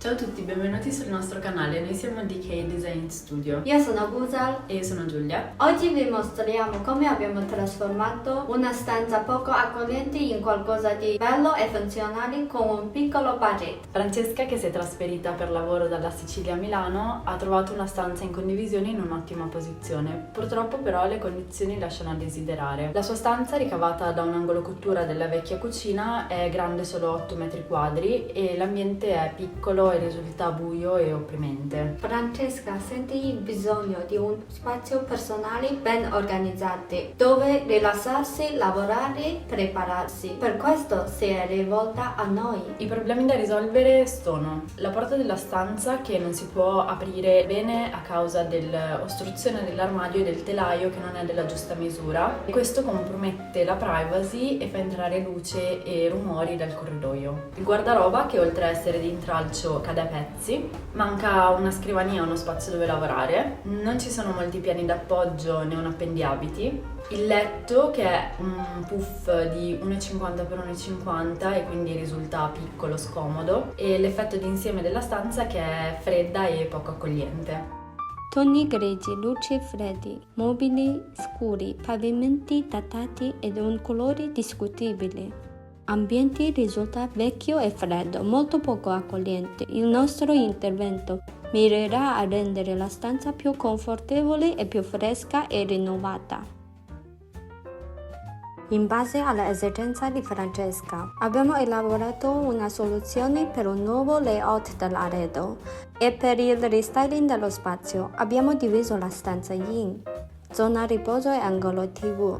Ciao a tutti, benvenuti sul nostro canale, noi siamo DK Design Studio. Io sono Gusal E io sono Giulia. Oggi vi mostriamo come abbiamo trasformato una stanza poco accogliente in qualcosa di bello e funzionale con un piccolo budget. Francesca, che si è trasferita per lavoro dalla Sicilia a Milano, ha trovato una stanza in condivisione in un'ottima posizione. Purtroppo però le condizioni lasciano a desiderare. La sua stanza, ricavata da un angolo cottura della vecchia cucina, è grande solo 8 metri quadri e l'ambiente è piccolo e risulta buio e opprimente. Francesca sente il bisogno di un spazio personale ben organizzato, dove rilassarsi, lavorare, prepararsi. Per questo si è rivolta a noi. I problemi da risolvere sono la porta della stanza che non si può aprire bene a causa dell'ostruzione dell'armadio e del telaio che non è della giusta misura, e questo compromette la privacy e fa entrare luce e rumori dal corridoio. Il guardaroba, che oltre a essere di intralcio cade a pezzi, manca una scrivania e uno spazio dove lavorare, non ci sono molti piani d'appoggio né un appendiabiti, il letto che è un puff di 1,50 x 1,50 e quindi risulta piccolo, scomodo, e l'effetto d'insieme della stanza che è fredda e poco accogliente. Toni grigi, luci freddi, mobili scuri, pavimenti datati ed un colore discutibile. Ambiente risulta vecchio e freddo, molto poco accogliente. Il nostro intervento mirerà a rendere la stanza più confortevole e più fresca e rinnovata. In base alle esigenze di Francesca, abbiamo elaborato una soluzione per un nuovo layout dell'arredo e per il restyling dello spazio abbiamo diviso la stanza in zona riposo e angolo TV,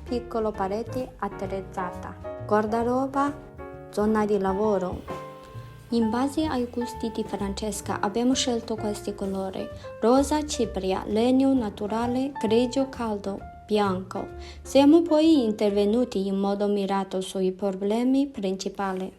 piccolo parete attrezzata, guardaroba, zona di lavoro. In base ai gusti di Francesca abbiamo scelto questi colori: rosa cipria, legno naturale, grigio caldo, bianco. Siamo poi intervenuti in modo mirato sui problemi principali.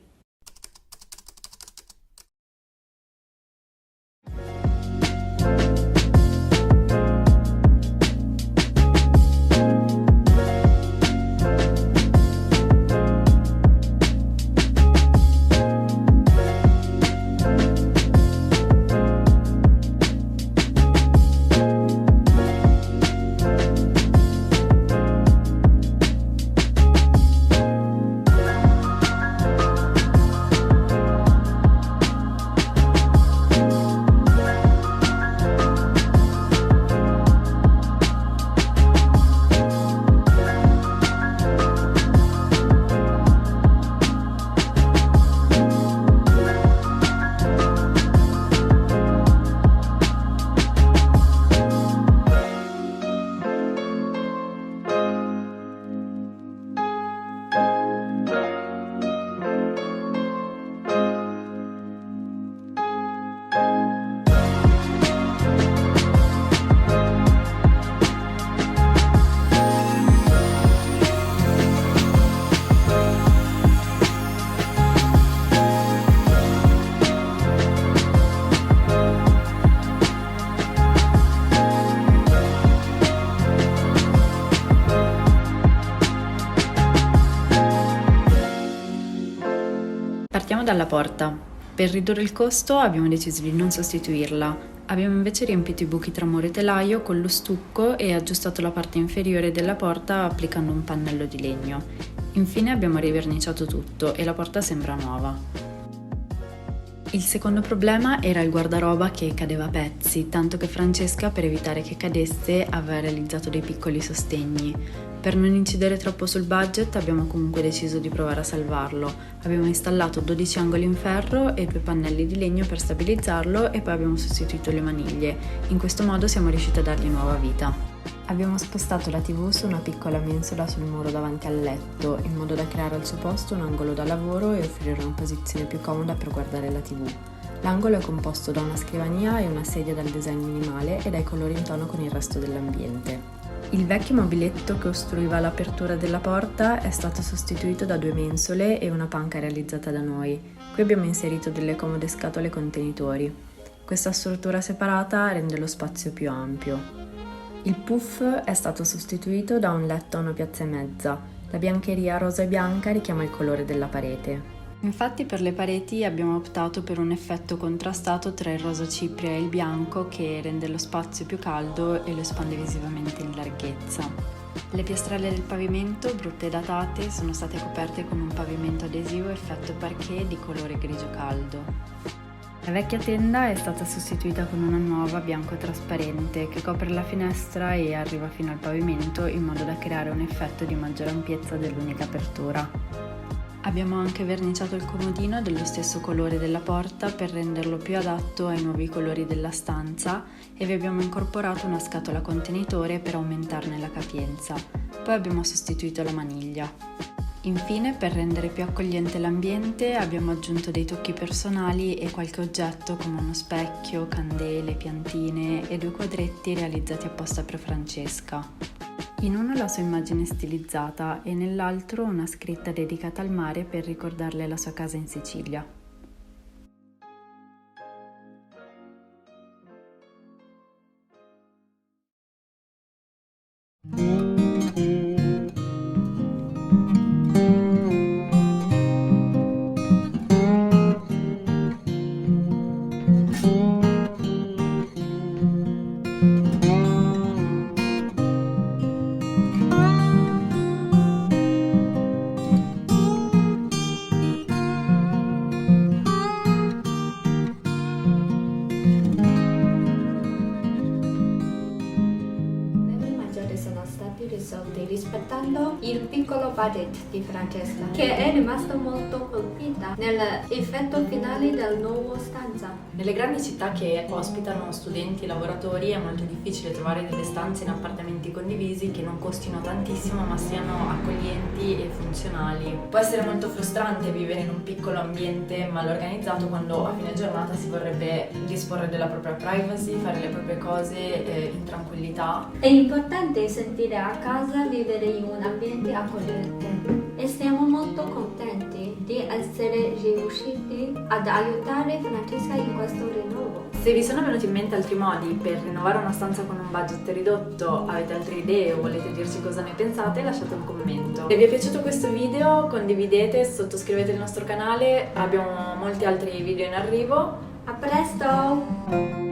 Partiamo dalla porta. Per ridurre il costo abbiamo deciso di non sostituirla. Abbiamo invece riempito i buchi tra muro e telaio con lo stucco e aggiustato la parte inferiore della porta applicando un pannello di legno. Infine abbiamo riverniciato tutto e la porta sembra nuova. Il secondo problema era il guardaroba che cadeva a pezzi, tanto che Francesca, per evitare che cadesse, aveva realizzato dei piccoli sostegni. Per non incidere troppo sul budget abbiamo comunque deciso di provare a salvarlo. Abbiamo installato 12 angoli in ferro e 2 pannelli di legno per stabilizzarlo e poi abbiamo sostituito le maniglie. In questo modo siamo riusciti a dargli nuova vita. Abbiamo spostato la TV su una piccola mensola sul muro davanti al letto, in modo da creare al suo posto un angolo da lavoro e offrire una posizione più comoda per guardare la TV. L'angolo è composto da una scrivania e una sedia dal design minimale e dai colori in tono con il resto dell'ambiente. Il vecchio mobiletto che ostruiva l'apertura della porta è stato sostituito da 2 mensole e una panca realizzata da noi. Qui abbiamo inserito delle comode scatole contenitori. Questa struttura separata rende lo spazio più ampio. Il puff è stato sostituito da un letto a 1,5 piazze. La biancheria rosa e bianca richiama il colore della parete. Infatti per le pareti abbiamo optato per un effetto contrastato tra il rosa cipria e il bianco che rende lo spazio più caldo e lo espande visivamente in larghezza. Le piastrelle del pavimento, brutte e datate, sono state coperte con un pavimento adesivo effetto parquet di colore grigio caldo. La vecchia tenda è stata sostituita con una nuova bianco trasparente che copre la finestra e arriva fino al pavimento in modo da creare un effetto di maggiore ampiezza dell'unica apertura. Abbiamo anche verniciato il comodino dello stesso colore della porta per renderlo più adatto ai nuovi colori della stanza e vi abbiamo incorporato una scatola contenitore per aumentarne la capienza. Poi abbiamo sostituito la maniglia. Infine, per rendere più accogliente l'ambiente, abbiamo aggiunto dei tocchi personali e qualche oggetto come uno specchio, candele, piantine e 2 quadretti realizzati apposta per Francesca. In uno la sua immagine stilizzata e nell'altro una scritta dedicata al mare per ricordarle la sua casa in Sicilia. Risolti rispettando il piccolo budget di Francesca, che è rimasta molto colpita nell'effetto finale del nuovo stanza. Nelle grandi città che ospitano studenti e lavoratori è molto difficile trovare delle stanze in appartamenti condivisi che non costino tantissimo ma siano accoglienti e funzionali. Può essere molto frustrante vivere in un piccolo ambiente mal organizzato quando a fine giornata si vorrebbe disporre della propria privacy, fare le proprie cose in tranquillità. È importante sentire a casa, vivere in un ambiente accogliente e siamo molto contenti di essere riusciti ad aiutare Francesca in questo rinnovo. Se vi sono venuti in mente altri modi per rinnovare una stanza con un budget ridotto, avete altre idee o volete dirci cosa ne pensate, lasciate un commento. Se vi è piaciuto questo video condividete, sottoscrivete il nostro canale, abbiamo molti altri video in arrivo. A presto!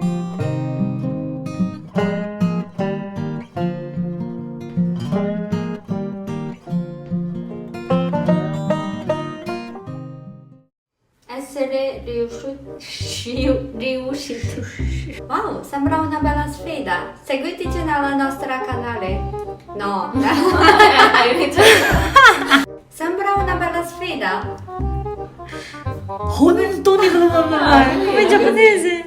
Essere riusciti. Wow, sembra una bella sfida. Seguiteci nella nostra canale. No. Sembra una bella sfida. Come giapponese!